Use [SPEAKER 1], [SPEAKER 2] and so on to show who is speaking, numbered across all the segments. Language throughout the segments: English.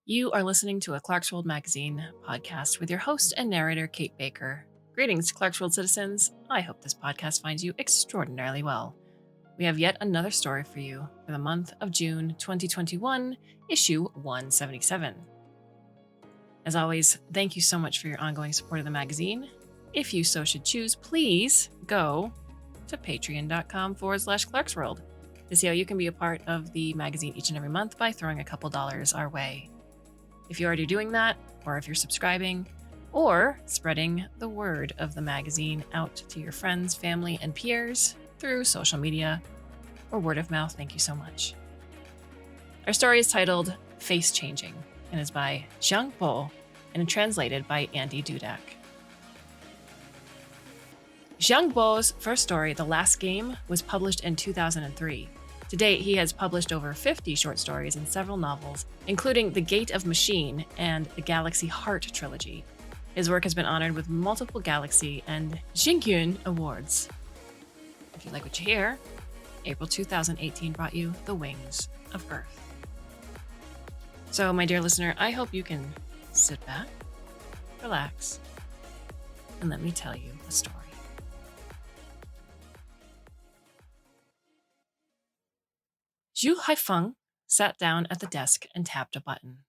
[SPEAKER 1] You are listening to a Clarkesworld Magazine podcast with your host and narrator, Kate Baker. Greetings, Clarkesworld citizens. I hope this podcast finds you extraordinarily well. We have yet another story for you for the month of June 2021, issue 177. As always, thank you so much for your ongoing support of the magazine. If you so should choose, please go to patreon.com/Clarksworld to see how you can be a part of the magazine each and every month by throwing a couple dollars our way. If you're already doing that, or if you're subscribing, or spreading the word of the magazine out to your friends, family, and peers through social media or word of mouth, thank you so much. Our story is titled Face Changing and is by Jiang Bo and translated by Andy Dudak. Jiang Bo's first story, The Last Game, was published in 2003. To date, he has published over 50 short stories and several novels, including The Gate of Machine and the Galaxy Heart trilogy. His work has been honored with multiple Galaxy and Xingyun awards. If you like what you hear, April 2018 brought you The Wings of Earth. So, my dear listener, I hope you can sit back, relax, and let me tell you a story. Zhu Haifeng sat down at the desk and tapped a button.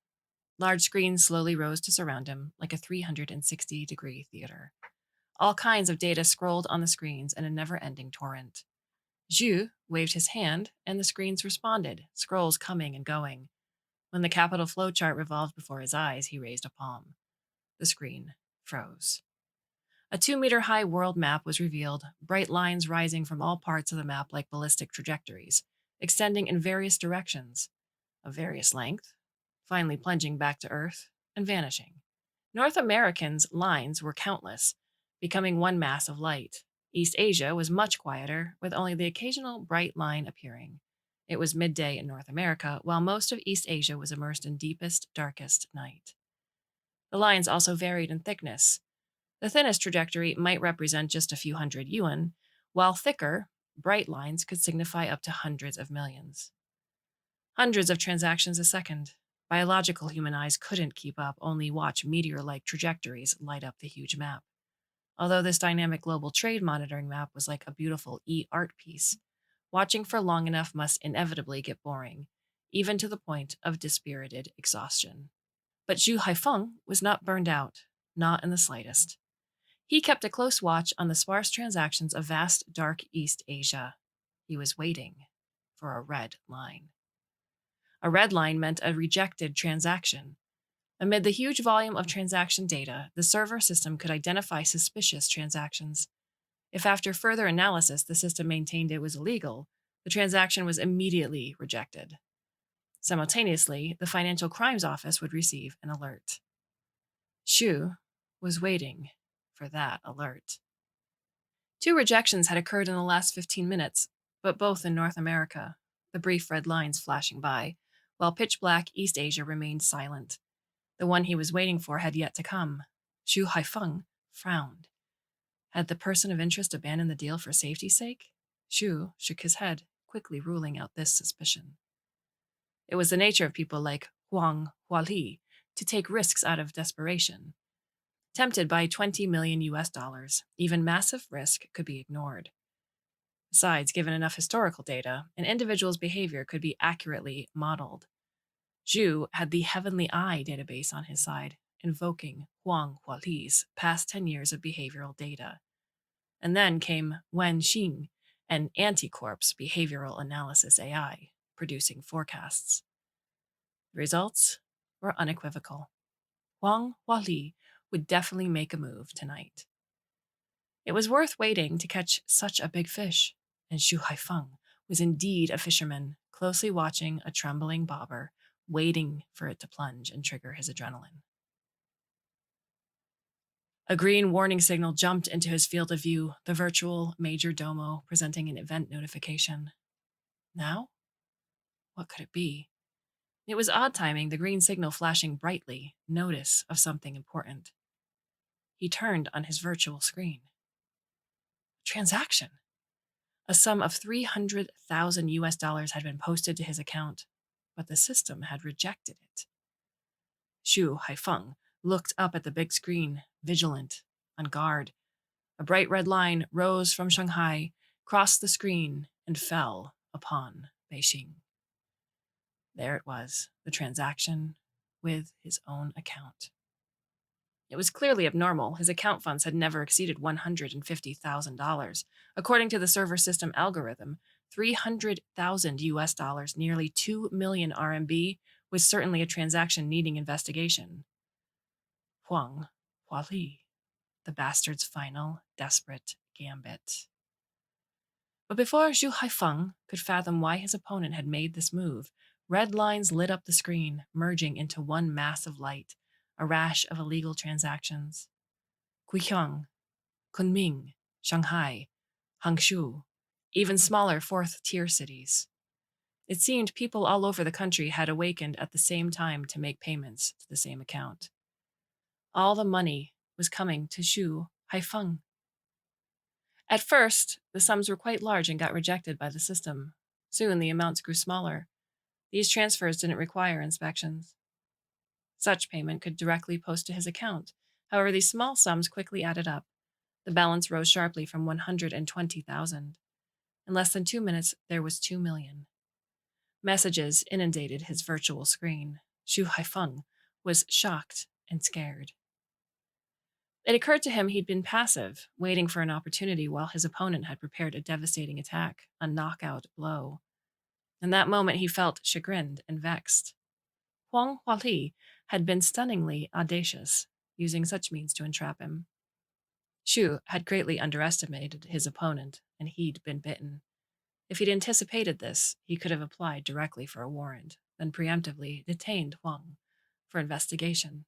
[SPEAKER 1] Large screens slowly rose to surround him like a 360-degree theater. All kinds of data scrolled on the screens in a never-ending torrent. Zhu waved his hand, and the screens responded, scrolls coming and going. When the capital flowchart revolved before his eyes, he raised a palm. The screen froze. A 2-meter-high world map was revealed, bright lines rising from all parts of the map like ballistic trajectories, extending in various directions, of various length, finally plunging back to Earth and vanishing. North Americans' lines were countless, becoming one mass of light. East Asia was much quieter, with only the occasional bright line appearing. It was midday in North America, while most of East Asia was immersed in deepest, darkest night. The lines also varied in thickness. The thinnest trajectory might represent just a few hundred yuan, while thicker, bright lines could signify up to hundreds of millions. Hundreds of transactions a second. Biological human eyes couldn't keep up, only watch meteor-like trajectories light up the huge map. Although this dynamic global trade monitoring map was like a beautiful e-art piece, watching for long enough must inevitably get boring, even to the point of dispirited exhaustion. But Zhu Haifeng was not burned out, not in the slightest. He kept a close watch on the sparse transactions of vast, dark East Asia. He was waiting for a red line. A red line meant a rejected transaction. Amid the huge volume of transaction data, the server system could identify suspicious transactions. If after further analysis the system maintained it was illegal, the transaction was immediately rejected. Simultaneously, the Financial Crimes Office would receive an alert. Xu was waiting for that alert. 2 rejections had occurred in the last 15 minutes, but both in North America, the brief red lines flashing by, while pitch-black East Asia remained silent. The one he was waiting for had yet to come. Zhu Haifeng frowned. Had the person of interest abandoned the deal for safety's sake? Xu shook his head, quickly ruling out this suspicion. It was the nature of people like Huang Huali to take risks out of desperation. Tempted by $20 million, even massive risk could be ignored. Besides, given enough historical data, an individual's behavior could be accurately modeled. Zhu had the Heavenly Eye database on his side, invoking Huang Huali's past 10 years of behavioral data. And then came Wen Xing, an anti-corpse behavioral analysis AI, producing forecasts. The results were unequivocal. Huang Huali would definitely make a move tonight. It was worth waiting to catch such a big fish, and Zhu Haifeng was indeed a fisherman, closely watching a trembling bobber, waiting for it to plunge and trigger his adrenaline. A green warning signal jumped into his field of view, the virtual major domo presenting an event notification. Now? What could it be? It was odd timing, the green signal flashing brightly, notice of something important. He turned on his virtual screen. Transaction. A sum of $300,000 had been posted to his account, but the system had rejected it. Xu Haifeng looked up at the big screen, vigilant, on guard. A bright red line rose from Shanghai, crossed the screen, and fell upon Beijing. There it was, the transaction with his own account. It was clearly abnormal. His account funds had never exceeded $150,000. According to the server system algorithm, 300,000 US dollars, nearly 2 million RMB, was certainly a transaction needing investigation. Huang Huali, the bastard's final, desperate gambit. But before Zhu Haifeng could fathom why his opponent had made this move, red lines lit up the screen, merging into one mass of light, a rash of illegal transactions. Guiyang, Kunming, Shanghai, Hangzhou, even smaller fourth-tier cities. It seemed people all over the country had awakened at the same time to make payments to the same account. All the money was coming to Zhu Haifeng. At first, the sums were quite large and got rejected by the system. Soon, the amounts grew smaller. These transfers didn't require inspections. Such payment could directly post to his account. However, these small sums quickly added up. The balance rose sharply from 120,000. In less than 2 minutes, there was 2 million. Messages inundated his virtual screen. Zhu Haifeng was shocked and scared. It occurred to him he'd been passive, waiting for an opportunity while his opponent had prepared a devastating attack, a knockout blow. In that moment, he felt chagrined and vexed. Huang Huali had been stunningly audacious, using such means to entrap him. Xu had greatly underestimated his opponent, and he'd been bitten. If he'd anticipated this, he could have applied directly for a warrant, then preemptively detained Huang for investigation.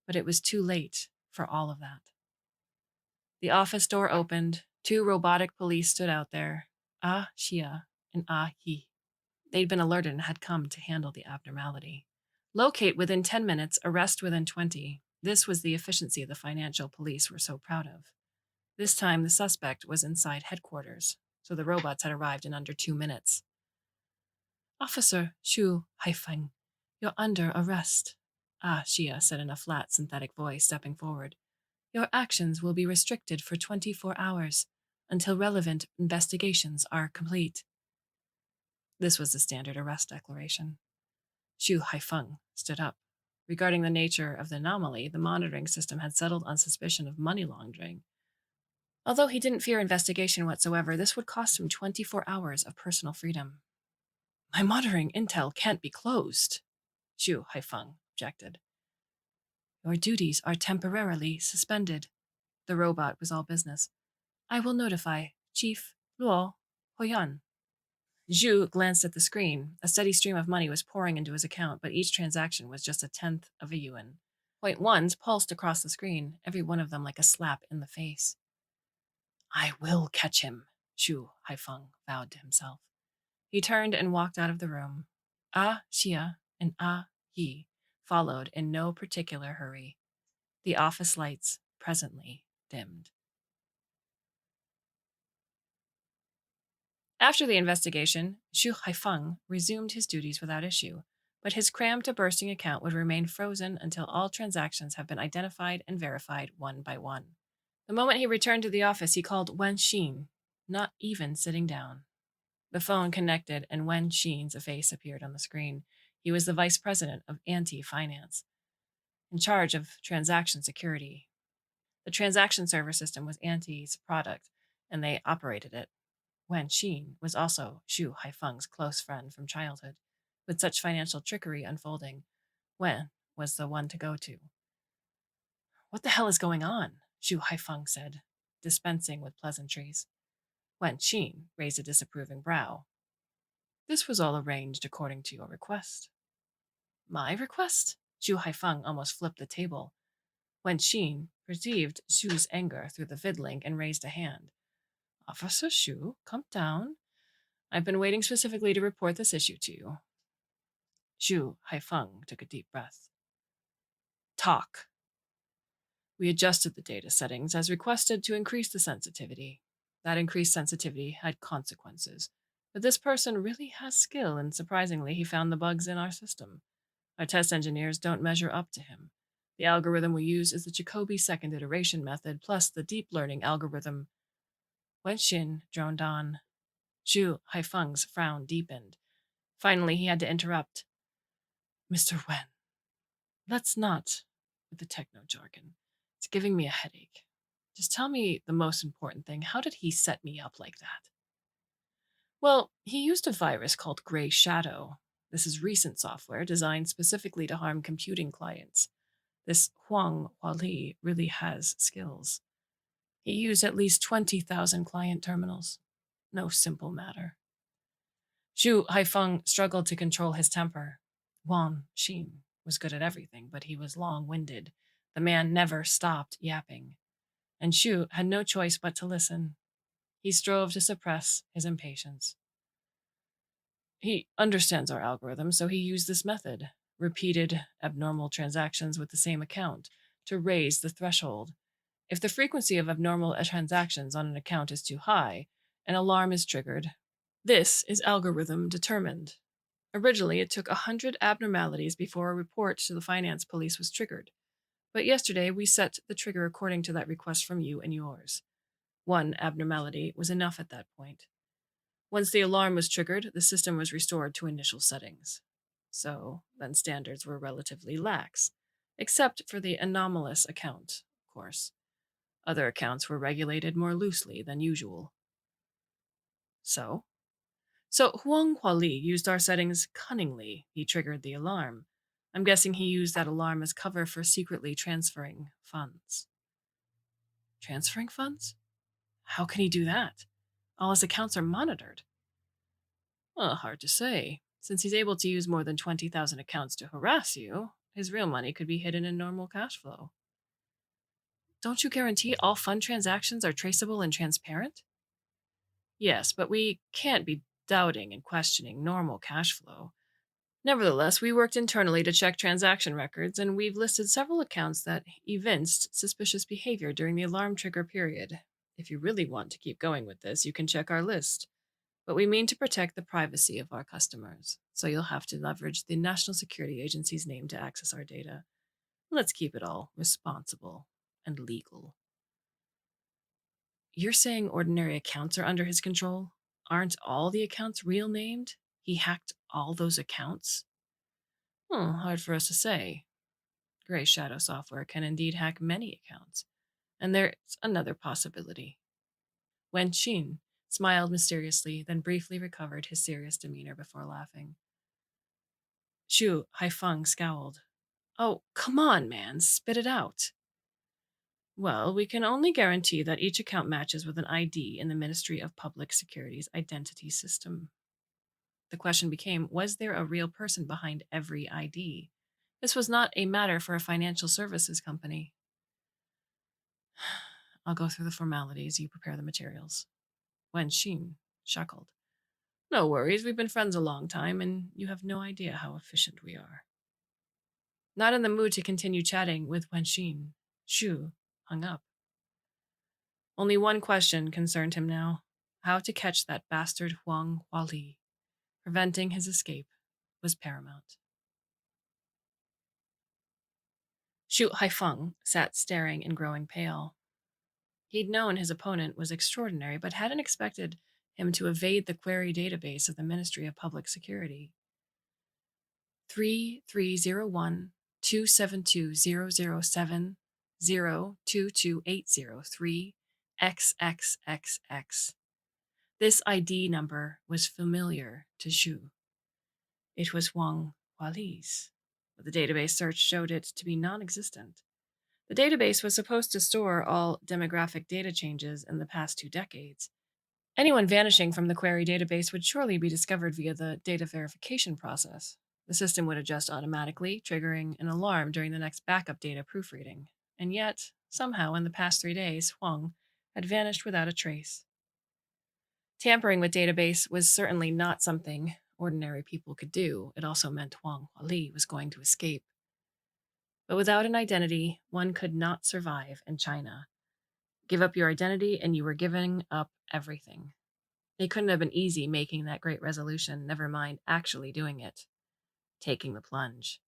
[SPEAKER 1] But it was too late for all of that. The office door opened. 2 robotic police stood out there, Ah Xia and Ah Yi. They'd been alerted and had come to handle the abnormality. Locate within 10 minutes, arrest within 20. This was the efficiency the financial police were so proud of. This time, the suspect was inside headquarters, so the robots had arrived in under 2 minutes. Officer Xu Haifeng, you're under arrest, Ah Xia said in a flat, synthetic voice, stepping forward. Your actions will be restricted for 24 hours until relevant investigations are complete. This was the standard arrest declaration. Xu Haifeng stood up. Regarding the nature of the anomaly, the monitoring system had settled on suspicion of money laundering. Although he didn't fear investigation whatsoever, this would cost him 24 hours of personal freedom. My monitoring intel can't be closed, Xu Haifeng objected. Your duties are temporarily suspended. The robot was all business. I will notify Chief Luo Hoyan. Zhu glanced at the screen. A steady stream of money was pouring into his account, but each transaction was just 1/10 of a yuan. Point ones pulsed across the screen, every one of them like a slap in the face. I will catch him, Xu Haifeng vowed to himself. He turned and walked out of the room. Ah Xia and Ah Yi followed in no particular hurry. The office lights presently dimmed. After the investigation, Xu Haifeng resumed his duties without issue, but his crammed to bursting account would remain frozen until all transactions have been identified and verified one by one. The moment he returned to the office, he called Wen Xin, not even sitting down. The phone connected, and Wen Xin's face appeared on the screen. He was the vice president of anti-finance, in charge of transaction security. The transaction server system was Anti's product, and they operated it. Wen Xin was also Xu Haifeng's close friend from childhood. With such financial trickery unfolding, Wen was the one to go to. What the hell is going on? Xu Haifeng said, dispensing with pleasantries. Wen Xin raised a disapproving brow. This was all arranged according to your request. My request? Xu Haifeng almost flipped the table. Wen Xin perceived Xu's anger through the vidlink and raised a hand. Officer Xu, calm down. I've been waiting specifically to report this issue to you. Xu Haifeng took a deep breath. Talk. We adjusted the data settings as requested to increase the sensitivity. That increased sensitivity had consequences. But this person really has skill, and surprisingly, he found the bugs in our system. Our test engineers don't measure up to him. The algorithm we use is the Jacobi second iteration method plus the deep learning algorithm. Wen Xin droned on. Zhu Haifeng's frown deepened. Finally, he had to interrupt. Mr. Wen, let's not with the techno jargon. It's giving me a headache. Just tell me the most important thing. How did he set me up like that? Well, he used a virus called Gray Shadow. This is recent software designed specifically to harm computing clients. This Huang Huali really has skills. He used at least 20,000 client terminals. No simple matter. Zhu Haifeng struggled to control his temper. Wang Xin was good at everything, but he was long-winded. The man never stopped yapping. And Zhu had no choice but to listen. He strove to suppress his impatience. He understands our algorithm, so he used this method. Repeated abnormal transactions with the same account to raise the threshold. If the frequency of abnormal transactions on an account is too high, an alarm is triggered. This is algorithm determined. Originally, it took 100 abnormalities before a report to the finance police was triggered. But yesterday, we set the trigger according to that request from you and yours. One abnormality was enough at that point. Once the alarm was triggered, the system was restored to initial settings. So, then standards were relatively lax, except for the anomalous account, of course. Other accounts were regulated more loosely than usual. So? So Huang Huali used our settings cunningly. He triggered the alarm. I'm guessing he used that alarm as cover for secretly transferring funds. Transferring funds? How can he do that? All his accounts are monitored. Well, hard to say. Since he's able to use more than 20,000 accounts to harass you, his real money could be hidden in normal cash flow. Don't you guarantee all fund transactions are traceable and transparent? Yes, but we can't be doubting and questioning normal cash flow. Nevertheless, we worked internally to check transaction records, and we've listed several accounts that evinced suspicious behavior during the alarm trigger period. If you really want to keep going with this, you can check our list. But we mean to protect the privacy of our customers, so you'll have to leverage the National Security Agency's name to access our data. Let's keep it all responsible and legal. You're saying ordinary accounts are under his control? Aren't all the accounts real named? He hacked all those accounts? Hard for us to say. Gray Shadow software can indeed hack many accounts. And there's another possibility. Wen Xin smiled mysteriously, then briefly recovered his serious demeanor before laughing. Zhu Haifeng scowled. Oh, come on, man, spit it out. Well, we can only guarantee that each account matches with an ID in the Ministry of Public Security's identity system. The question became, was there a real person behind every ID? This was not a matter for a financial services company. I'll go through the formalities, you prepare the materials. Wen Xin chuckled. No worries, we've been friends a long time, and you have no idea how efficient we are. Not in the mood to continue chatting with Wen Xin, Zhu hung up. Only one question concerned him now: how to catch that bastard Huang Huali. Preventing his escape was paramount. Zhu Haifeng sat staring and growing pale. He'd known his opponent was extraordinary, but hadn't expected him to evade the query database of the Ministry of Public Security. 3301-272-007-02280-3 XXXX. This ID number was familiar to Zhu. It was Huang Huali's, but the database search showed it to be non-existent. The database was supposed to store all demographic data changes in the past 2 decades. Anyone vanishing from the query database would surely be discovered via the data verification process. The system would adjust automatically, triggering an alarm during the next backup data proofreading. And yet, somehow in the past 3 days, Huang had vanished without a trace. Tampering with database was certainly not something ordinary people could do. It also meant Huang Huali was going to escape. But without an identity, one could not survive in China. Give up your identity and you were giving up everything. It couldn't have been easy making that great resolution, never mind actually doing it. Taking the plunge.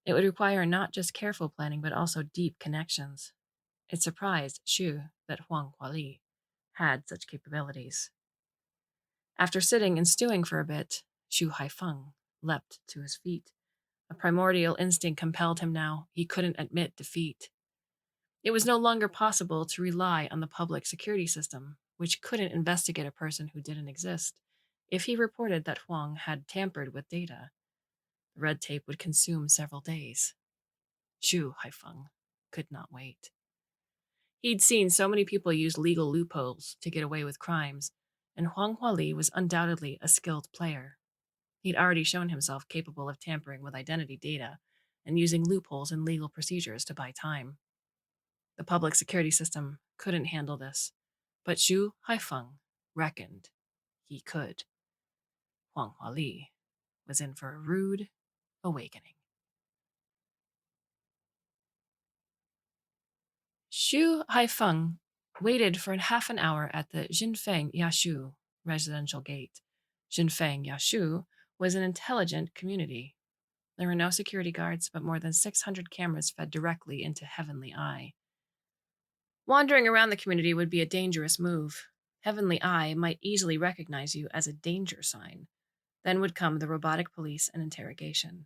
[SPEAKER 1] It would require not just careful planning, but also deep connections. It surprised Xu that Huang Huali had such capabilities. After sitting and stewing for a bit, Xu Haifeng leapt to his feet. A primordial instinct compelled him now. He couldn't admit defeat. It was no longer possible to rely on the public security system, which couldn't investigate a person who didn't exist. If he reported that Huang had tampered with data, the red tape would consume several days. Xu Haifeng could not wait. He'd seen so many people use legal loopholes to get away with crimes, and Huang Huali was undoubtedly a skilled player. He'd already shown himself capable of tampering with identity data and using loopholes in legal procedures to buy time. The public security system couldn't handle this, but Xu Haifeng reckoned he could. Huang Huali was in for a rude awakening. Xu Haifeng waited for half an hour at the Jinfeng Yashu residential gate. Jinfeng Yashu was an intelligent community. There were no security guards, but more than 600 cameras fed directly into Heavenly Eye. Wandering around the community would be a dangerous move. Heavenly Eye might easily recognize you as a danger sign. Then would come the robotic police and interrogation.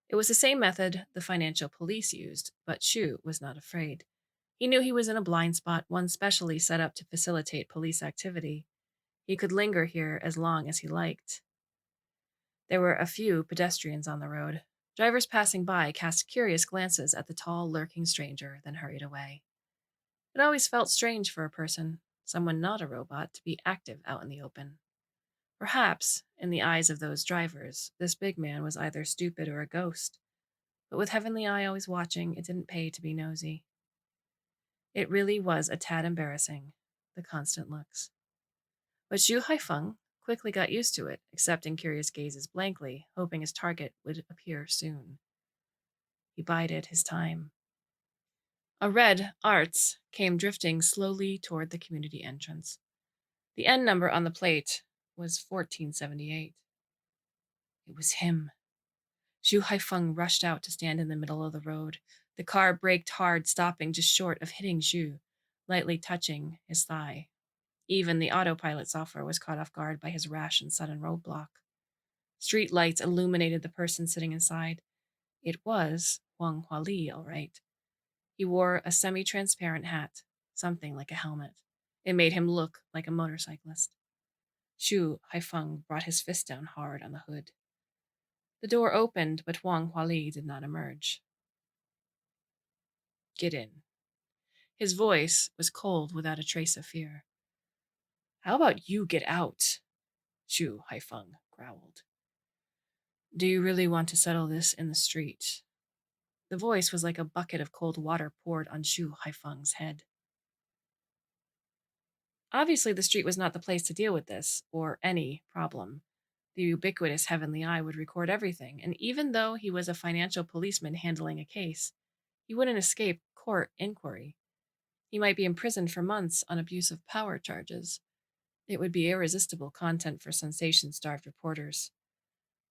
[SPEAKER 1] It was the same method the financial police used, but Xu was not afraid. He knew he was in a blind spot, one specially set up to facilitate police activity. He could linger here as long as he liked. There were a few pedestrians on the road. Drivers passing by cast curious glances at the tall, lurking stranger, then hurried away. It always felt strange for a person, someone not a robot, to be active out in the open. Perhaps, in the eyes of those drivers, this big man was either stupid or a ghost. But with Heavenly Eye always watching, it didn't pay to be nosy. It really was a tad embarrassing, the constant looks. But Xu Haifeng quickly got used to it, accepting curious gazes blankly, hoping his target would appear soon. He bided his time. A red Arts came drifting slowly toward the community entrance. The N number on the plate was 1478. It was him. Xu Haifeng rushed out to stand in the middle of the road. The car braked hard, stopping just short of hitting Xu, lightly touching his thigh. Even the autopilot software was caught off guard by his rash and sudden roadblock. Street lights illuminated the person sitting inside. It was Huang Huali, all right. He wore a semi-transparent hat, something like a helmet. It made him look like a motorcyclist. Xu Haifeng brought his fist down hard on the hood. The door opened, but Huang Huali did not emerge. Get in. His voice was cold without a trace of fear. How about you get out? Xu Haifeng growled. Do you really want to settle this in the street? The voice was like a bucket of cold water poured on Xu Haifeng's head. Obviously, the street was not the place to deal with this, or any problem. The ubiquitous Heavenly Eye would record everything, and even though he was a financial policeman handling a case, he wouldn't escape court inquiry. He might be imprisoned for months on abuse of power charges. It would be irresistible content for sensation-starved reporters.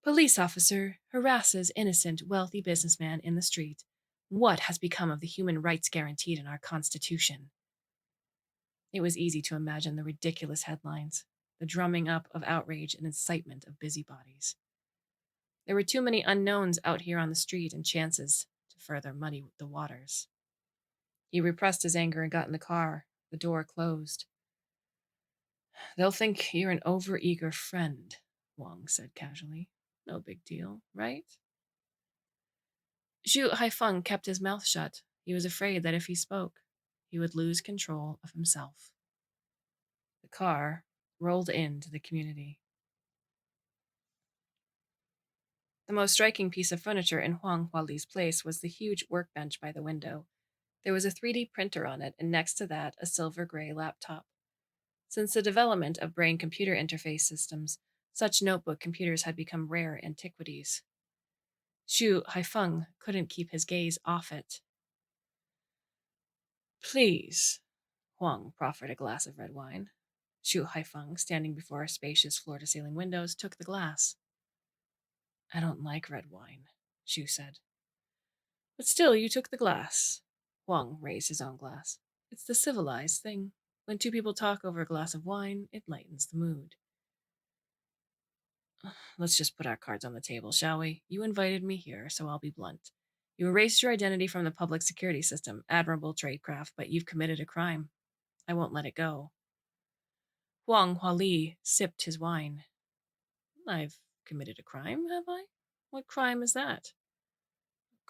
[SPEAKER 1] Police officer harasses innocent, wealthy businessman in the street. What has become of the human rights guaranteed in our Constitution? It was easy to imagine the ridiculous headlines, the drumming up of outrage and incitement of busybodies. There were too many unknowns out here on the street and chances to further muddy the waters. He repressed his anger and got in the car. The door closed. They'll think you're an overeager friend, Wang said casually. No big deal, right? Xu Haifeng kept his mouth shut. He was afraid that if he spoke, he would lose control of himself. The car rolled into the community. The most striking piece of furniture in Huang Huali's place was the huge workbench by the window. There was a 3D printer on it, and next to that, a silver gray laptop. Since the development of brain-computer interface systems, such notebook computers had become rare antiquities. Xu Haifeng couldn't keep his gaze off it. Please, Huang proffered a glass of red wine. Xu Haifeng, standing before spacious floor-to-ceiling windows, took the glass. I don't like red wine, Xu said. But still, you took the glass. Huang raised his own glass. It's the civilized thing. When two people talk over a glass of wine, it lightens the mood. Let's just put our cards on the table, shall we? You invited me here, so I'll be blunt. You erased your identity from the public security system, admirable tradecraft, but you've committed a crime. I won't let it go. Huang Huali sipped his wine. I've committed a crime, have I? What crime is that?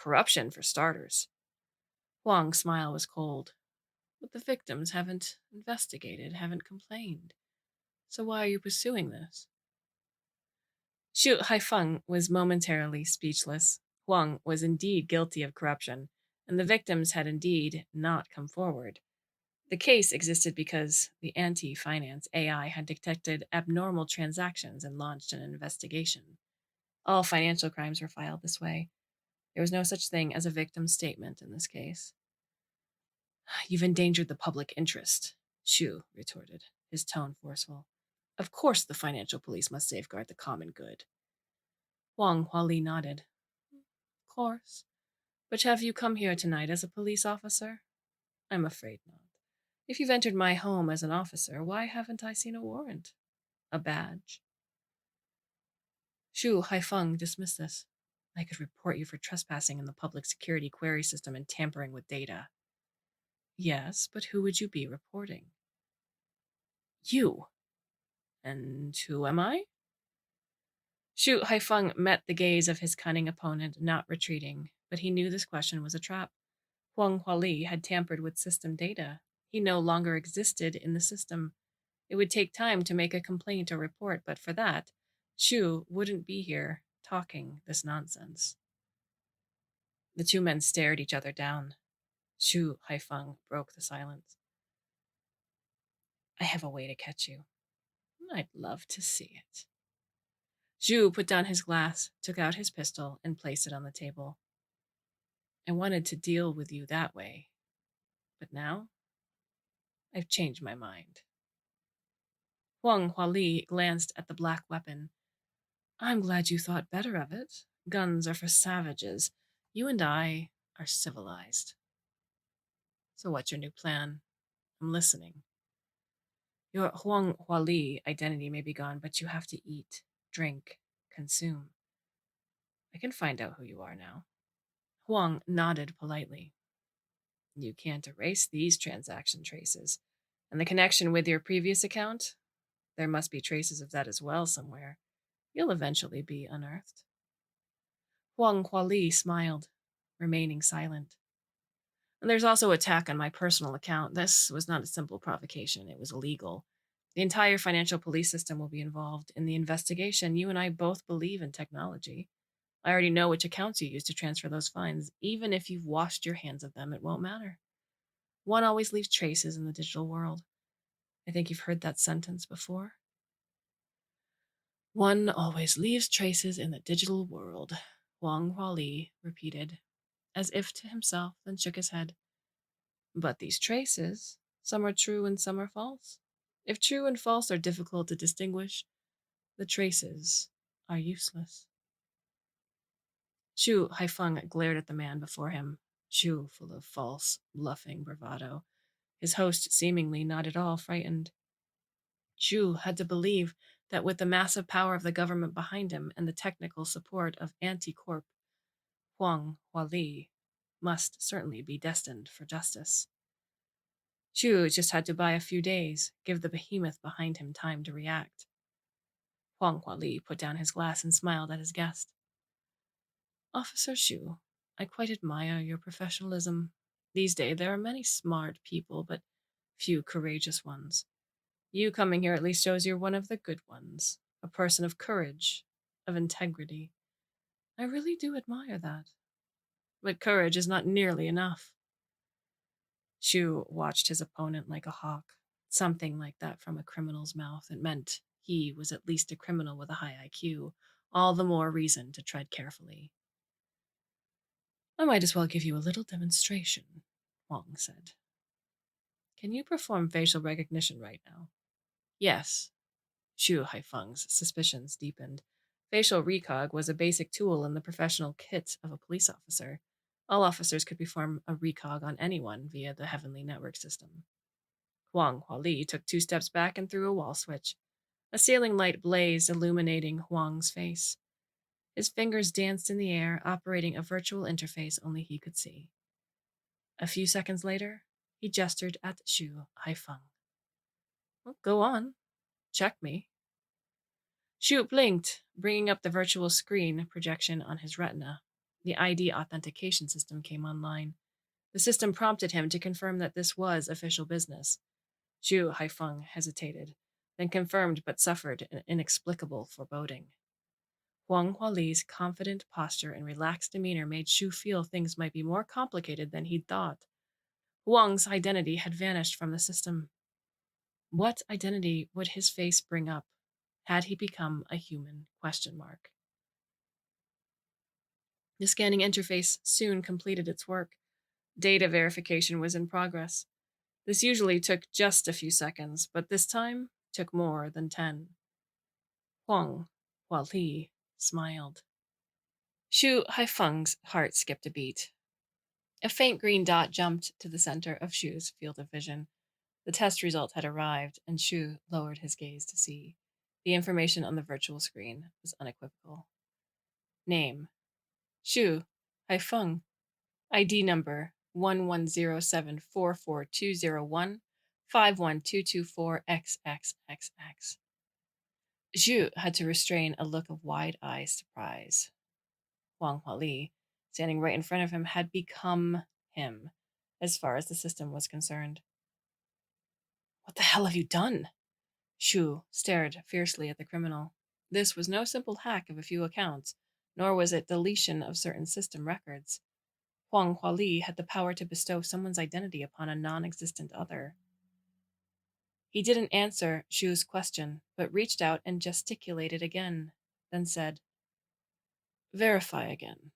[SPEAKER 1] Corruption, for starters. Huang's smile was cold. But the victims haven't investigated, haven't complained. So why are you pursuing this? Xu Haifeng was momentarily speechless. Huang was indeed guilty of corruption, and the victims had indeed not come forward. The case existed because the anti-finance AI had detected abnormal transactions and launched an investigation. All financial crimes were filed this way. There was no such thing as a victim statement in this case. You've endangered the public interest, Xu retorted, his tone forceful. Of course the financial police must safeguard the common good. Huang Huali nodded. Of course. But have you come here tonight as a police officer? I'm afraid not. If you've entered my home as an officer, why haven't I seen a warrant? A badge? Xu Haifeng dismissed this. I could report you for trespassing in the public security query system and tampering with data. Yes, but who would you be reporting? You. And who am I? Xu Haifeng met the gaze of his cunning opponent, not retreating, but he knew this question was a trap. Huang Huali had tampered with system data. He no longer existed in the system. It would take time to make a complaint or report, but for that, Xu wouldn't be here talking this nonsense. The two men stared each other down. Xu Haifeng broke the silence. I have a way to catch you. I'd love to see it. Xu put down his glass, took out his pistol, and placed it on the table. I wanted to deal with you that way, but now I've changed my mind. Huang Huali glanced at the black weapon. I'm glad you thought better of it. Guns are for savages. You and I are civilized. So what's your new plan? I'm listening. Your Huang Huali identity may be gone, but you have to eat, drink, consume. I can find out who you are now. Huang nodded politely. You can't erase these transaction traces. And the connection with your previous account? There must be traces of that as well somewhere. You'll eventually be unearthed. Huang Huali smiled, remaining silent. And there's also attack on my personal account. This was not a simple provocation, it was illegal. The entire financial police system will be involved in the investigation. You and I both believe in technology. I already know which accounts you use to transfer those funds. Even if you've washed your hands of them, it won't matter. One always leaves traces in the digital world. I think you've heard that sentence before. One always leaves traces in the digital world, Wang Huali repeated, as if to himself, then shook his head. But these traces, some are true and some are false. If true and false are difficult to distinguish, the traces are useless. Xu Haifeng glared at the man before him, Xu full of false, bluffing bravado, his host seemingly not at all frightened. Xu had to believe that with the massive power of the government behind him and the technical support of Anti-Corp, Huang Huali must certainly be destined for justice. Xu just had to buy a few days, give the behemoth behind him time to react. Huang Huali put down his glass and smiled at his guest. Officer Xu, I quite admire your professionalism. These days there are many smart people, but few courageous ones. You coming here at least shows you're one of the good ones, a person of courage, of integrity. I really do admire that. But courage is not nearly enough. Xu watched his opponent like a hawk. Something like that from a criminal's mouth. It meant he was at least a criminal with a high IQ. All the more reason to tread carefully. I might as well give you a little demonstration, Wang said. Can you perform facial recognition right now? Yes. Xu Haifeng's suspicions deepened. Facial recog was a basic tool in the professional kit of a police officer. All officers could perform a recog on anyone via the Heavenly Network system. Huang Huali took 2 steps back and threw a wall switch. A ceiling light blazed, illuminating Huang's face. His fingers danced in the air, operating a virtual interface only he could see. A few seconds later, he gestured at Xu Haifeng. Well, go on. Check me. Xu blinked, bringing up the virtual screen projection on his retina. The ID authentication system came online. The system prompted him to confirm that this was official business. Xu Haifeng hesitated, then confirmed but suffered an inexplicable foreboding. Huang Huali's confident posture and relaxed demeanor made Xu feel things might be more complicated than he'd thought. Huang's identity had vanished from the system. What identity would his face bring up? Had he become a human? The scanning interface soon completed its work. Data verification was in progress. This usually took just a few seconds, but this time took more than 10. Huang Huali smiled. Xu Haifeng's heart skipped a beat. A faint green dot jumped to the center of Xu's field of vision. The test result had arrived, and Xu lowered his gaze to see. The information on the virtual screen was unequivocal. Name: Xu Haifeng. ID number 11074420151224XXXX. Xu had to restrain a look of wide-eyed surprise. Huang Huali, standing right in front of him, had become him, as far as the system was concerned. What the hell have you done? Xu stared fiercely at the criminal. This was no simple hack of a few accounts, nor was it deletion of certain system records. Huang Huali had the power to bestow someone's identity upon a non-existent other. He didn't answer Xu's question, but reached out and gesticulated again, then said, "Verify again."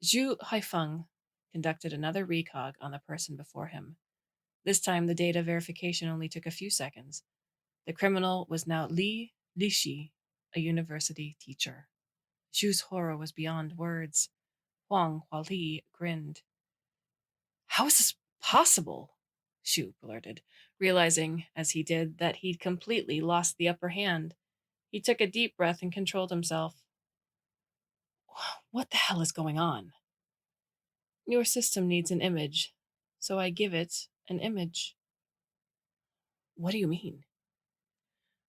[SPEAKER 1] Xu Haifeng conducted another recog on the person before him. This time, the data verification only took a few seconds. The criminal was now Li Lixi, a university teacher. Xu's horror was beyond words. Huang Huali grinned. "How is this possible?" Xu blurted, realizing, as he did, that he'd completely lost the upper hand. He took a deep breath and controlled himself. "What the hell is going on?" "Your system needs an image, so I give it an image." "What do you mean?"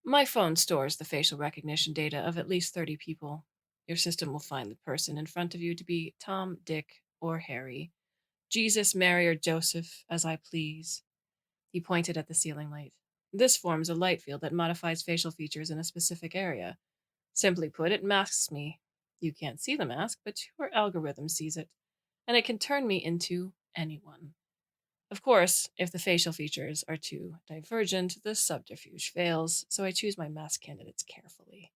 [SPEAKER 1] "My phone stores the facial recognition data of at least 30 people. Your system will find the person in front of you to be Tom, Dick, or Harry. Jesus, Mary, or Joseph, as I please." He pointed at the ceiling light. "This forms a light field that modifies facial features in a specific area. Simply put, it masks me. You can't see the mask, but your algorithm sees it, and it can turn me into anyone. Of course, if the facial features are too divergent, the subterfuge fails, so I choose my mask candidates carefully."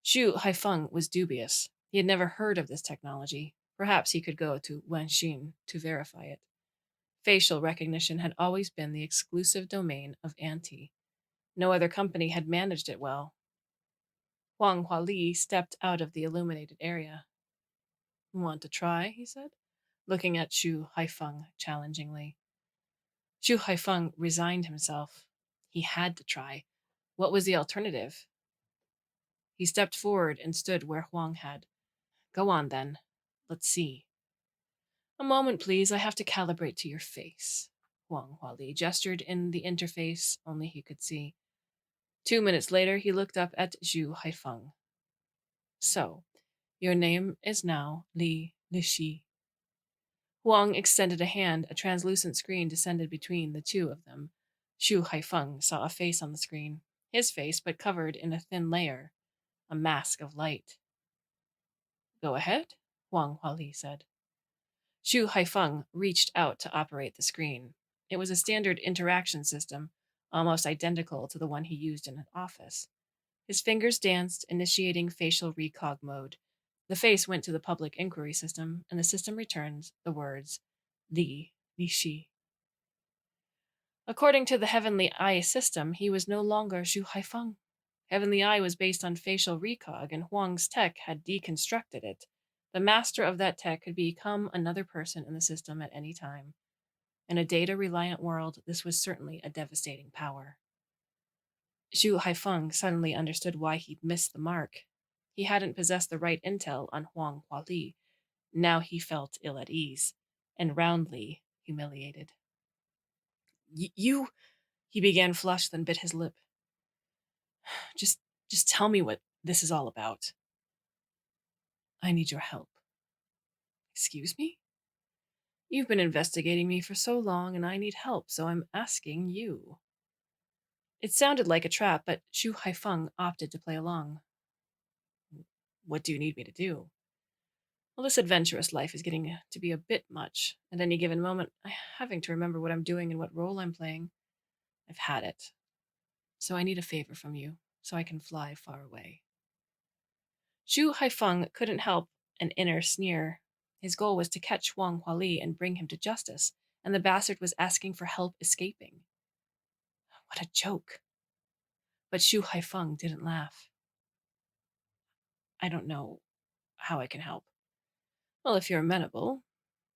[SPEAKER 1] Xu Haifeng was dubious. He had never heard of this technology. Perhaps he could go to Wenxin to verify it. Facial recognition had always been the exclusive domain of Anti. No other company had managed it well. Huang Huali stepped out of the illuminated area. "Want to try?" he said, looking at Xu Haifeng challengingly. Xu Haifeng resigned himself. He had to try. What was the alternative? He stepped forward and stood where Huang had. "Go on, then. Let's see." "A moment, please. I have to calibrate to your face." Huang Huali gestured in the interface only he could see. 2 minutes later, he looked up at Xu Haifeng. "So, your name is now Li Lixi." Huang extended a hand. A translucent screen descended between the two of them. Xu Haifeng saw a face on the screen. His face, but covered in a thin layer. A mask of light. "Go ahead," Huang Huali said. Xu Haifeng reached out to operate the screen. It was a standard interaction system, almost identical to the one he used in an office. His fingers danced, initiating facial recog mode. The face went to the public inquiry system, and the system returned the words, Li Lixi. According to the Heavenly Eye system, he was no longer Xu Haifeng. Heavenly Eye was based on facial recog, and Huang's tech had deconstructed it. The master of that tech could become another person in the system at any time. In a data reliant world, this was certainly a devastating power. Zhu Haifeng suddenly understood why he'd missed the mark. He hadn't possessed the right intel on Huang Huali. Now he felt ill at ease and roundly humiliated. You, he began, flushed, then bit his lip. Just, just tell me what this is all about. I need your help. Excuse me? You've been investigating me for so long and I need help, so I'm asking you. It sounded like a trap, but Zhu Haifeng opted to play along. What do you need me to do? Well, this adventurous life is getting to be a bit much. At any given moment, I'm having to remember what I'm doing and what role I'm playing. I've had it. So I need a favor from you, so I can fly far away. Zhu Haifeng couldn't help an inner sneer. His goal was to catch Huang Huali and bring him to justice, and the bastard was asking for help escaping. What a joke. But Zhu Haifeng didn't laugh. I don't know how I can help. Well, if you're amenable,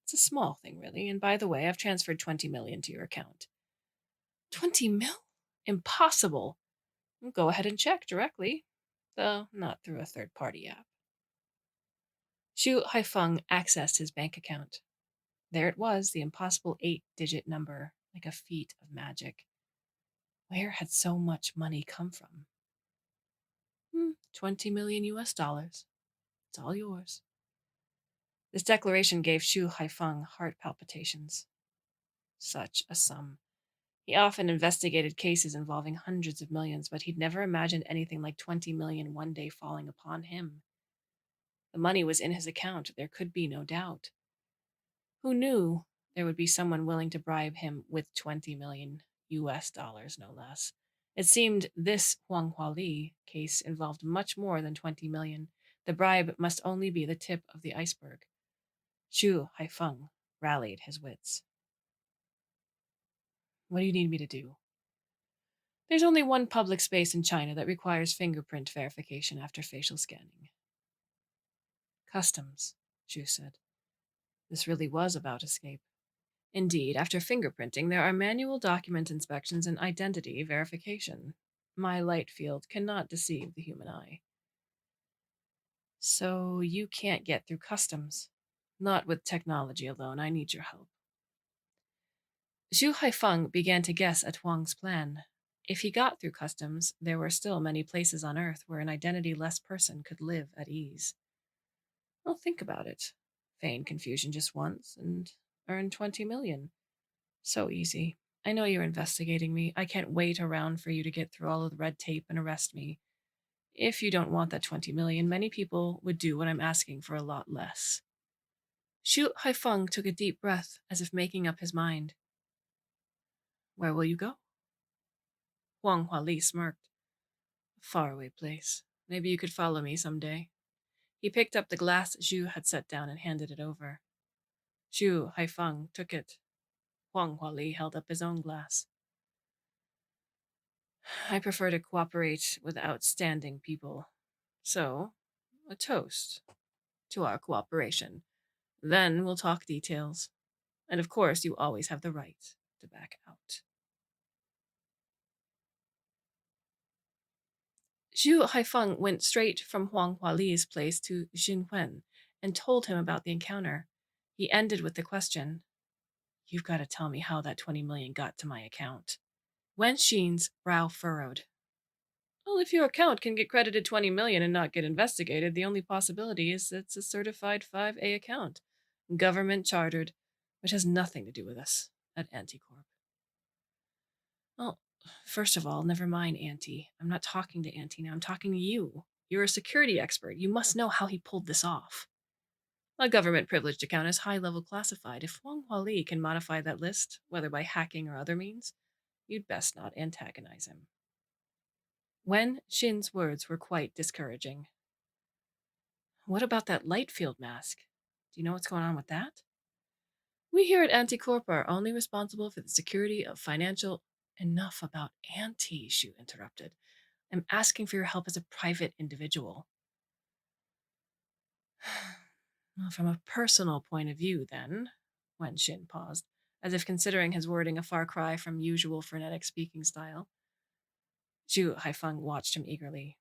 [SPEAKER 1] it's a small thing, really. And by the way, I've transferred 20 million to your account. 20 mil? Impossible. Go ahead and check directly, though not through a third-party app. Zhu Haifeng accessed his bank account. There it was, the impossible 8-digit number, like a feat of magic. Where had so much money come from? 20 million US dollars. It's all yours. This declaration gave Zhu Haifeng heart palpitations. Such a sum. He often investigated cases involving hundreds of millions, but he'd never imagined anything like 20 million one day falling upon him. The money was in his account, there could be no doubt. Who knew there would be someone willing to bribe him with 20 million US dollars, no less? It seemed this Huang Huali case involved much more than 20 million. The bribe must only be the tip of the iceberg. Zhu Haifeng rallied his wits. What do you need me to do? There's only one public space in China that requires fingerprint verification after facial scanning. Customs, Zhu said. This really was about escape. Indeed, after fingerprinting, there are manual document inspections and identity verification. My light field cannot deceive the human eye. So you can't get through customs. Not with technology alone. I need your help. Zhu Haifeng began to guess at Huang's plan. If he got through customs, there were still many places on Earth where an identity-less person could live at ease. Well, think about it. Feign confusion just once and earn 20 million. So easy. I know you're investigating me. I can't wait around for you to get through all of the red tape and arrest me. If you don't want that 20 million, many people would do what I'm asking for a lot less. Zhu Haifeng took a deep breath as if making up his mind. Where will you go? Huang Huali smirked. A faraway place. Maybe you could follow me someday. He picked up the glass Zhu had set down and handed it over. Zhu Haifeng took it. Huang Huali held up his own glass. I prefer to cooperate with outstanding people. So, a toast to our cooperation. Then we'll talk details. And of course, you always have the right to back out. Zhu Haifeng went straight from Huang Huali's place to Xinwen and told him about the encounter. He ended with the question, You've got to tell me how that 20 million got to my account. Wen Xin's brow furrowed. Well, if your account can get credited 20 million and not get investigated, the only possibility is it's a certified 5A account, government chartered, which has nothing to do with us at Anticorp. Well, first of all, never mind Auntie. I'm not talking to Auntie now. I'm talking to you. You're a security expert. You must know how he pulled this off. A government privileged account is high-level classified. If Wang Huali can modify that list, whether by hacking or other means, you'd best not antagonize him. Wen Xin's words were quite discouraging. What about that light field mask? Do you know what's going on with that? We here at Anticorp are only responsible for the security of financial... Enough about Auntie, Shu interrupted. I'm asking for your help as a private individual. Well, from a personal point of view, then, Wen Xin paused, as if considering his wording a far cry from usual frenetic speaking style. Zhu Haifeng watched him eagerly.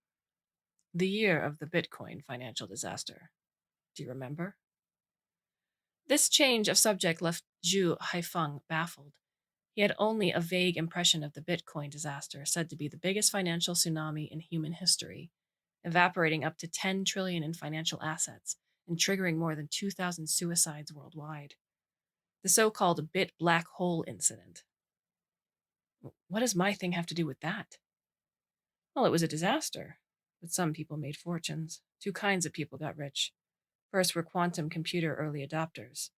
[SPEAKER 1] The year of the Bitcoin financial disaster. Do you remember? This change of subject left Zhu Haifeng baffled. He had only a vague impression of the Bitcoin disaster, said to be the biggest financial tsunami in human history, evaporating up to 10 trillion in financial assets and triggering more than 2,000 suicides worldwide. The so-called Bit Black Hole incident. What does my thing have to do with that? Well, it was a disaster, but some people made fortunes. Two kinds of people got rich. First were quantum computer early adopters.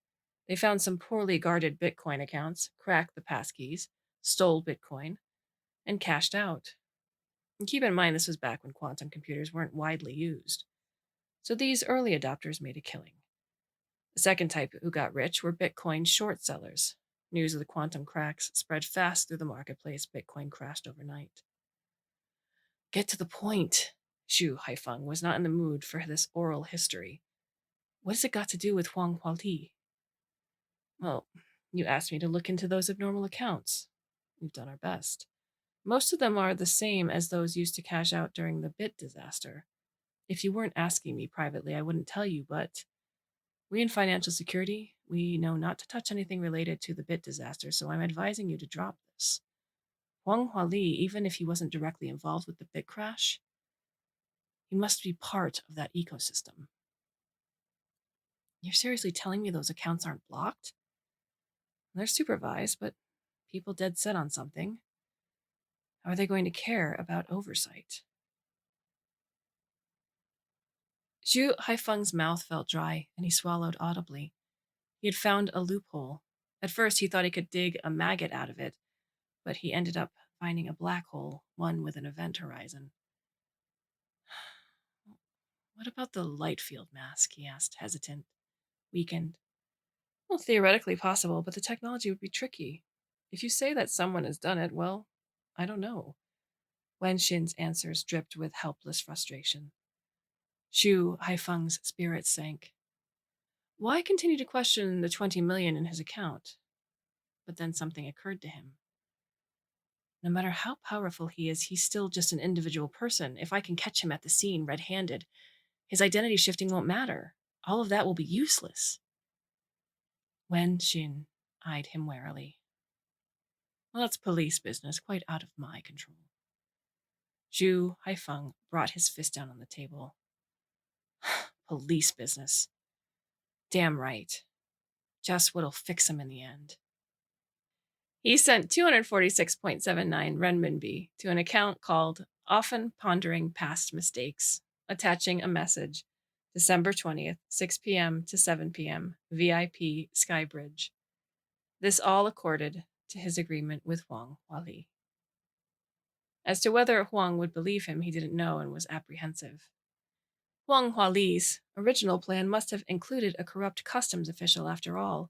[SPEAKER 1] They found some poorly guarded Bitcoin accounts, cracked the passkeys, stole Bitcoin, and cashed out. And keep in mind, this was back when quantum computers weren't widely used. So these early adopters made a killing. The second type who got rich were Bitcoin short sellers. News of the quantum cracks spread fast through the marketplace. Bitcoin crashed overnight. Get to the point. Xu Haifeng was not in the mood for this oral history. What has it got to do with Huang Huali? Well, you asked me to look into those abnormal accounts. We've done our best. Most of them are the same as those used to cash out during the Bit disaster. If you weren't asking me privately, I wouldn't tell you, but we in financial security, we know not to touch anything related to the Bit disaster, so I'm advising you to drop this. Huang Huali, even if he wasn't directly involved with the Bit crash, he must be part of that ecosystem. You're seriously telling me those accounts aren't blocked? They're supervised, but people dead set on something. How are they going to care about oversight? Zhu Haifeng's mouth felt dry, and he swallowed audibly. He had found a loophole. At first, he thought he could dig a maggot out of it, but he ended up finding a black hole, one with an event horizon. What about the light field mask? He asked, hesitant, weakened. Well, theoretically possible, but the technology would be tricky. If you say that someone has done it, well, I don't know. Wen Xin's answers dripped with helpless frustration. Xu Haifeng's spirits sank. Why continue to question the 20 million in his account? But then something occurred to him. No matter how powerful he is, he's still just an individual person. If I can catch him at the scene red-handed, his identity shifting won't matter. All of that will be useless. Wen Xin eyed him warily. Well, that's police business, quite out of my control. Zhu Haifeng brought his fist down on the table. Police business. Damn right. Just what'll fix him in the end. He sent 246.79 renminbi to an account called Often Pondering Past Mistakes, attaching a message, December 20th, 6 p.m. to 7 p.m., VIP Skybridge. This all accorded to his agreement with Huang Huali. As to whether Huang would believe him, he didn't know and was apprehensive. Huang Huali's original plan must have included a corrupt customs official after all,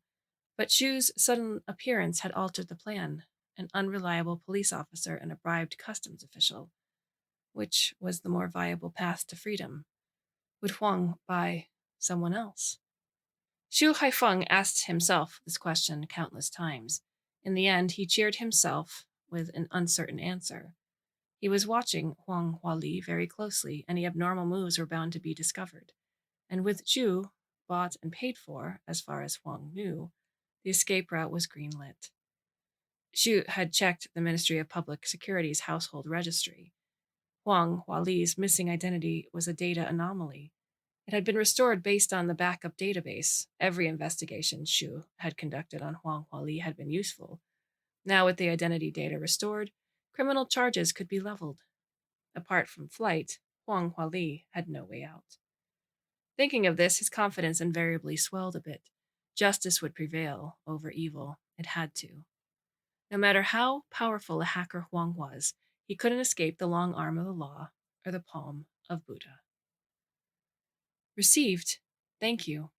[SPEAKER 1] but Xu's sudden appearance had altered the plan. An unreliable police officer and a bribed customs official. Which was the more viable path to freedom? Would Huang buy someone else? Xu Haifeng asked himself this question countless times. In the end, he cheered himself with an uncertain answer. He was watching Huang Huali very closely. Any abnormal moves were bound to be discovered. And with Zhu bought and paid for, as far as Huang knew, the escape route was greenlit. Xu had checked the Ministry of Public Security's household registry. Huang Huali's missing identity was a data anomaly. It had been restored based on the backup database. Every investigation Xu had conducted on Huang Huali had been useful. Now, with the identity data restored, criminal charges could be leveled. Apart from flight, Huang Huali had no way out. Thinking of this, his confidence invariably swelled a bit. Justice would prevail over evil. It had to. No matter how powerful a hacker Huang was, he couldn't escape the long arm of the law or the palm of Buddha. Received. Thank you.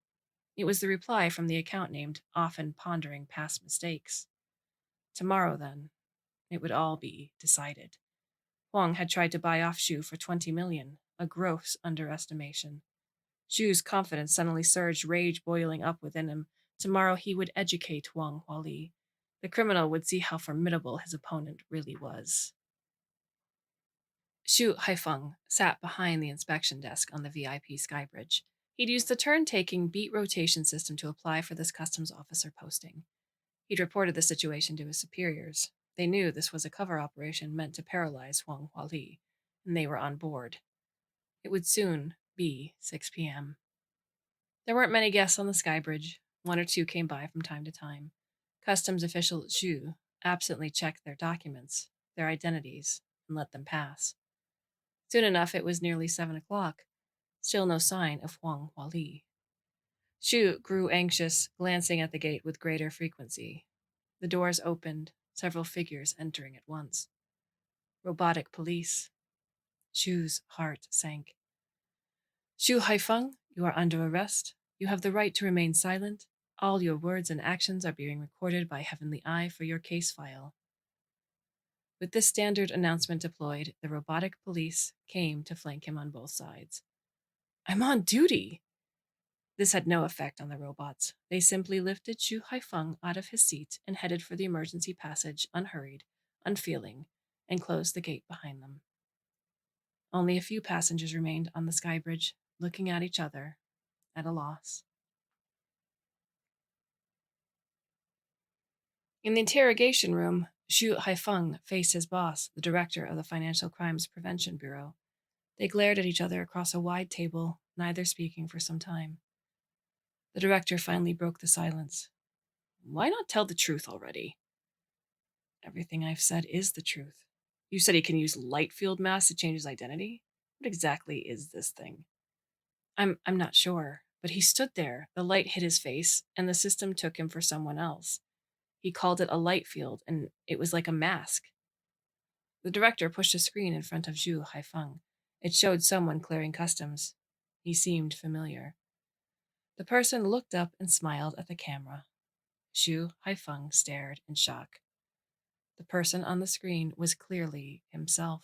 [SPEAKER 1] It was the reply from the account named Often Pondering Past Mistakes. Tomorrow, then, it would all be decided. Huang had tried to buy off Xu for 20 million, a gross underestimation. Zhu's confidence suddenly surged, rage boiling up within him. Tomorrow he would educate Wang Huali. The criminal would see how formidable his opponent really was. Xu Haifeng sat behind the inspection desk on the VIP skybridge. He'd used the turn-taking beat rotation system to apply for this customs officer posting. He'd reported the situation to his superiors. They knew this was a cover operation meant to paralyze Wang Huali, and they were on board. It would soon be 6 p.m. There weren't many guests on the skybridge. One or two came by from time to time. Customs official Zhu absently checked their documents, their identities, and let them pass. Soon enough, it was nearly 7 o'clock. Still no sign of Huang Huali. Xu grew anxious, glancing at the gate with greater frequency. The doors opened, several figures entering at once. Robotic police. Xu's heart sank. Xu Haifeng, you are under arrest. You have the right to remain silent. All your words and actions are being recorded by Heavenly Eye for your case file. With this standard announcement deployed, the robotic police came to flank him on both sides. I'm on duty! This had no effect on the robots. They simply lifted Xu Haifeng out of his seat and headed for the emergency passage, unhurried, unfeeling, and closed the gate behind them. Only a few passengers remained on the skybridge, looking at each other, at a loss. In the interrogation room, Xu Haifeng faced his boss, the director of the Financial Crimes Prevention Bureau. They glared at each other across a wide table, neither speaking for some time. The director finally broke the silence. Why not tell the truth already? Everything I've said is the truth. You said he can use light field masks to change his identity? What exactly is this thing? I'm not sure, but he stood there. The light hit his face, and the system took him for someone else. He called it a light field, and it was like a mask. The director pushed a screen in front of Zhu Haifeng. It showed someone clearing customs. He seemed familiar. The person looked up and smiled at the camera. Zhu Haifeng stared in shock. The person on the screen was clearly himself.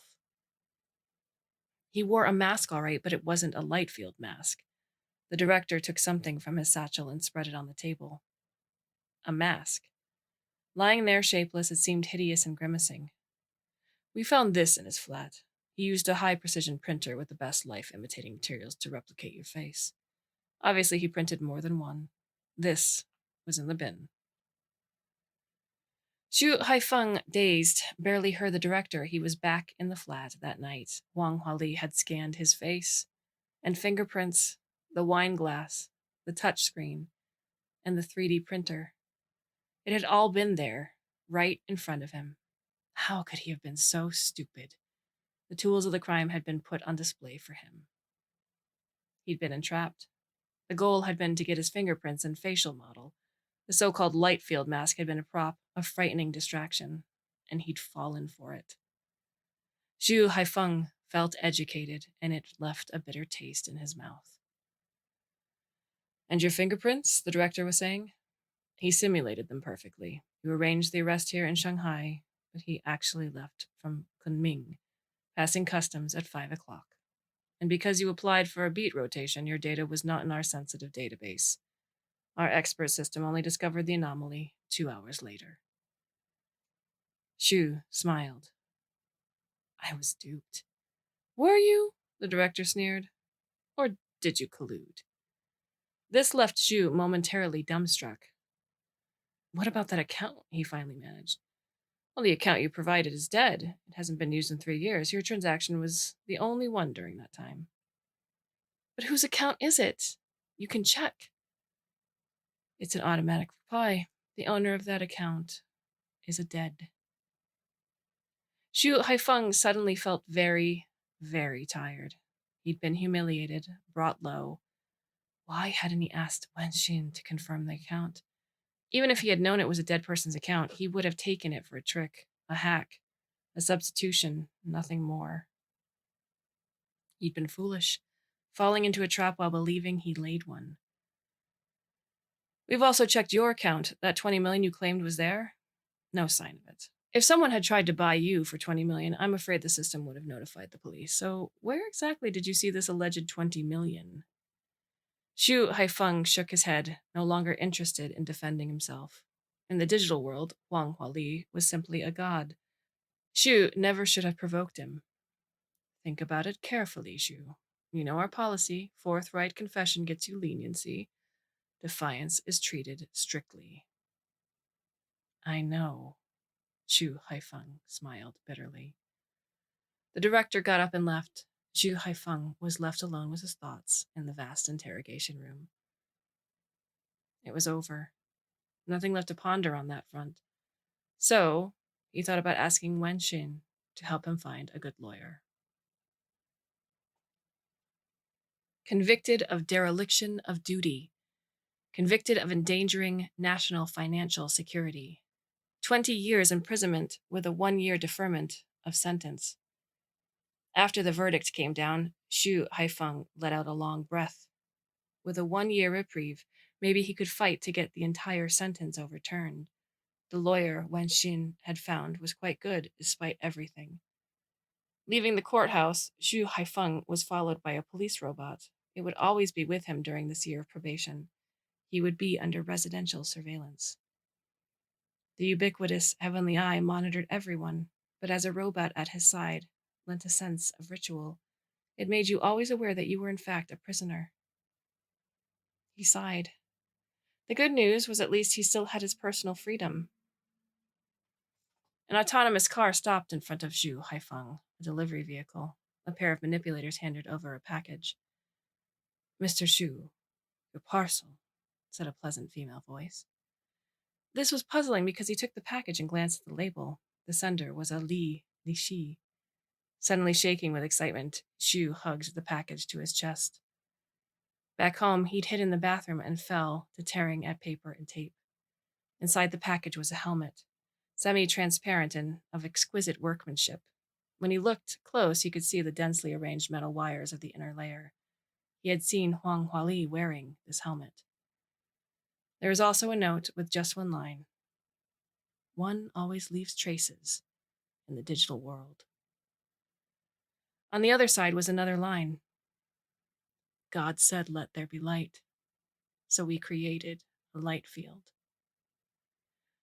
[SPEAKER 1] He wore a mask all right, but it wasn't a light field mask. The director took something from his satchel and spread it on the table. A mask. Lying there shapeless, it seemed hideous and grimacing. We found this in his flat. He used a high-precision printer with the best life-imitating materials to replicate your face. Obviously, he printed more than one. This was in the bin. Xu Haifeng, dazed, barely heard the director. He was back in the flat that night. Wang Huali had scanned his face, and fingerprints, the wine glass, the touchscreen, and the 3D printer. It had all been there, right in front of him. How could he have been so stupid? The tools of the crime had been put on display for him. He'd been entrapped. The goal had been to get his fingerprints and facial model. The so-called light field mask had been a prop, a frightening distraction, and he'd fallen for it. Zhu Haifeng felt educated, and it left a bitter taste in his mouth. And your fingerprints, the director was saying? He simulated them perfectly. You arranged the arrest here in Shanghai, but he actually left from Kunming, passing customs at 5 o'clock. And because you applied for a beat rotation, your data was not in our sensitive database. Our expert system only discovered the anomaly 2 hours later. Xu smiled. I was duped. Were you? The director sneered. Or did you collude? This left Xu momentarily dumbstruck. What about that account? He finally managed. Well, the account you provided is dead. It hasn't been used in 3 years. Your transaction was the only one during that time. But whose account is it? You can check. It's an automatic reply. The owner of that account is a dead. Xu Haifeng suddenly felt very, very tired. He'd been humiliated, brought low. Why hadn't he asked Wen Xin to confirm the account? Even if he had known it was a dead person's account, he would have taken it for a trick, a hack, a substitution, nothing more. He'd been foolish, falling into a trap while believing he laid one. We've also checked your account. That 20 million you claimed was there? No sign of it. If someone had tried to buy you for 20 million, I'm afraid the system would have notified the police. So where exactly did you see this alleged 20 million? Xu Haifeng shook his head, no longer interested in defending himself. In the digital world, Huang Huali was simply a god. Xu never should have provoked him. Think about it carefully, Xu. You know our policy. Forthright confession gets you leniency. Defiance is treated strictly. I know, Xu Haifeng smiled bitterly. The director got up and left. Xu Haifeng was left alone with his thoughts in the vast interrogation room. It was over. Nothing left to ponder on that front. So, he thought about asking Wen Xin to help him find a good lawyer. Convicted of dereliction of duty. Convicted of endangering national financial security. 20 years imprisonment with a 1-year deferment of sentence. After the verdict came down, Xu Haifeng let out a long breath. With a 1-year reprieve, maybe he could fight to get the entire sentence overturned. The lawyer Wen Xin had found was quite good despite everything. Leaving the courthouse, Xu Haifeng was followed by a police robot. It would always be with him during this year of probation. He would be under residential surveillance. The ubiquitous heavenly eye monitored everyone, but as a robot at his side lent a sense of ritual. It made you always aware that you were in fact a prisoner. He sighed. The good news was at least he still had his personal freedom. An autonomous car stopped in front of Xu Haifeng, a delivery vehicle. A pair of manipulators handed over a package. Mr. Xu, your parcel, said a pleasant female voice. This was puzzling because he took the package and glanced at the label. The sender was a Li Shi. Suddenly shaking with excitement, Xu hugged the package to his chest. Back home, he'd hid in the bathroom and fell to tearing at paper and tape. Inside the package was a helmet, semi-transparent and of exquisite workmanship. When he looked close, he could see the densely arranged metal wires of the inner layer. He had seen Huang Huali wearing this helmet. There was also a note with just one line. One always leaves traces in the digital world. On the other side was another line. God said, let there be light. So we created a light field.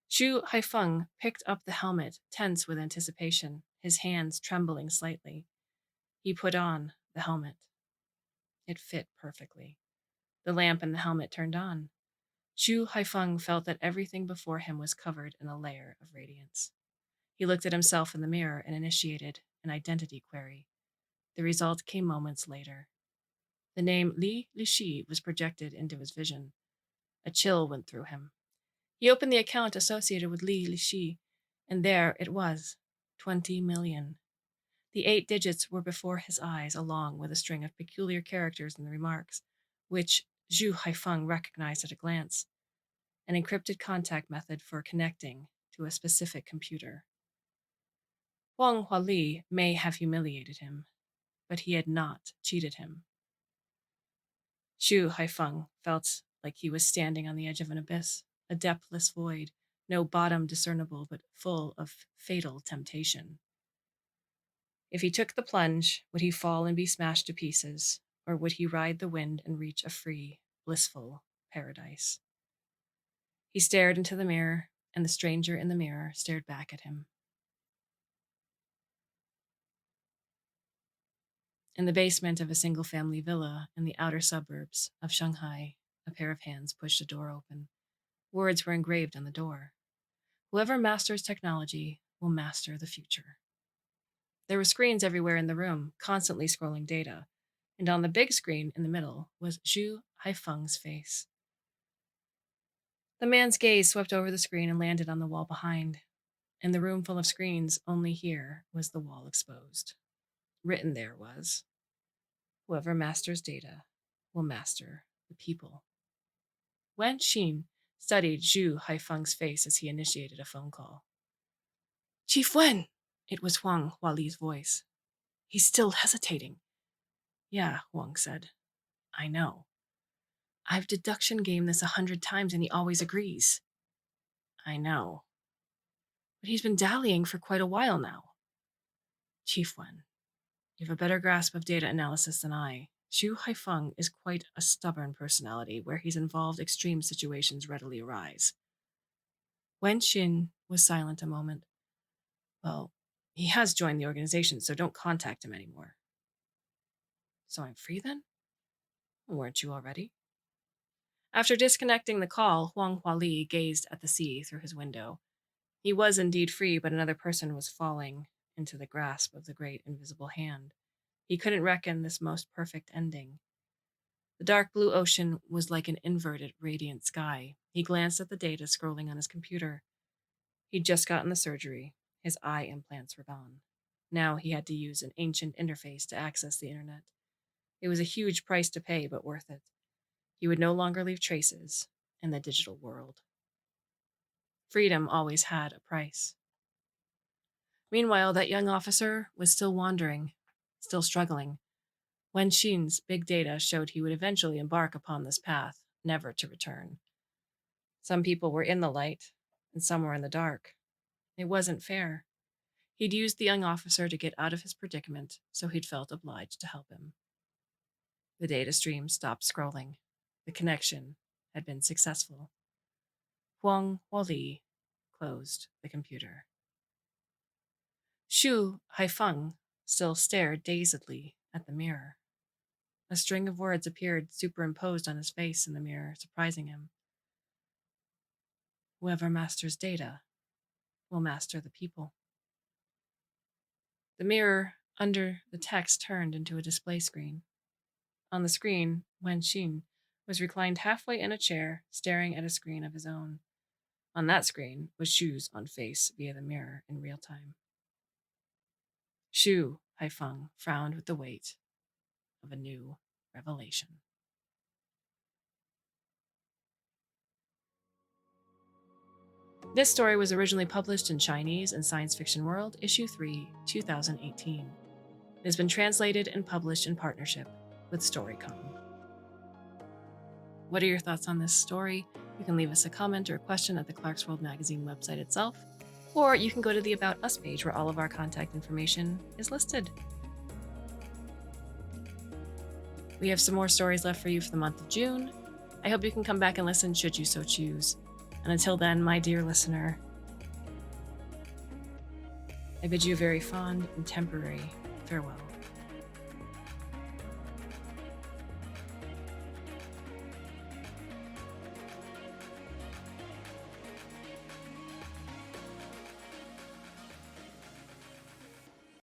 [SPEAKER 1] Xu Haifeng picked up the helmet, tense with anticipation, his hands trembling slightly. He put on the helmet. It fit perfectly. The lamp in the helmet turned on. Xu Haifeng felt that everything before him was covered in a layer of radiance. He looked at himself in the mirror and initiated an identity query. The result came moments later. The name Li Shi was projected into his vision. A chill went through him. He opened the account associated with Li Shi, and there it was, 20 million. The 8 digits were before his eyes, along with a string of peculiar characters in the remarks, which Xu Haifeng recognized at a glance. An encrypted contact method for connecting to a specific computer. Huang Huali may have humiliated him, but he had not cheated him. Xu Haifeng felt like he was standing on the edge of an abyss, a depthless void, no bottom discernible, but full of fatal temptation. If he took the plunge, would he fall and be smashed to pieces, or would he ride the wind and reach a free, blissful paradise? He stared into the mirror, and the stranger in the mirror stared back at him. In the basement of a single-family villa in the outer suburbs of Shanghai, a pair of hands pushed a door open. Words were engraved on the door. Whoever masters technology will master the future. There were screens everywhere in the room, constantly scrolling data, and on the big screen in the middle was Xu Haifeng's face. The man's gaze swept over the screen and landed on the wall behind. In the room full of screens, only here was the wall exposed. Written there was, whoever masters data will master the people. Wen Xin studied Xu Haifeng's face as he initiated a phone call. Chief Wen! It was Huang Huali's voice. He's still hesitating. Yeah, Huang said. I know. I've deduction gamed this 100 times and he always agrees. I know. But he's been dallying for quite a while now. Chief Wen, you have a better grasp of data analysis than I, Xu Haifeng is quite a stubborn personality. Where he's involved, extreme situations readily arise. Wen Xin was silent a moment. Well, he has joined the organization, so don't contact him anymore. So I'm free then? Weren't you already? After disconnecting the call, Huang Huali gazed at the sea through his window. He was indeed free, but another person was falling into the grasp of the great invisible hand. He couldn't reckon this most perfect ending. The dark blue ocean was like an inverted, radiant sky. He glanced at the data scrolling on his computer. He'd just gotten the surgery. His eye implants were gone. Now he had to use an ancient interface to access the internet. It was a huge price to pay, but worth it. He would no longer leave traces in the digital world. Freedom always had a price. Meanwhile, that young officer was still wandering, still struggling. Wen Xin's big data showed he would eventually embark upon this path, never to return. Some people were in the light, and some were in the dark. It wasn't fair. He'd used the young officer to get out of his predicament, so he'd felt obliged to help him. The data stream stopped scrolling. The connection had been successful. Huang Huali closed the computer. Xu Haifeng still stared dazedly at the mirror. A string of words appeared superimposed on his face in the mirror, surprising him. Whoever masters data will master the people. The mirror under the text turned into a display screen. On the screen, Wen Xin was reclined halfway in a chair, staring at a screen of his own. On that screen was Xu's on face via the mirror in real time. Xu Haifeng frowned with the weight of a new revelation. This story was originally published in Chinese in Science Fiction World, Issue 3, 2018. It has been translated and published in partnership with Storycom. What are your thoughts on this story? You can leave us a comment or a question at the Clarkesworld Magazine website itself, or you can go to the About Us page where all of our contact information is listed. We have some more stories left for you for the month of June. I hope you can come back and listen should you so choose. And until then, my dear listener, I bid you a very fond and temporary farewell.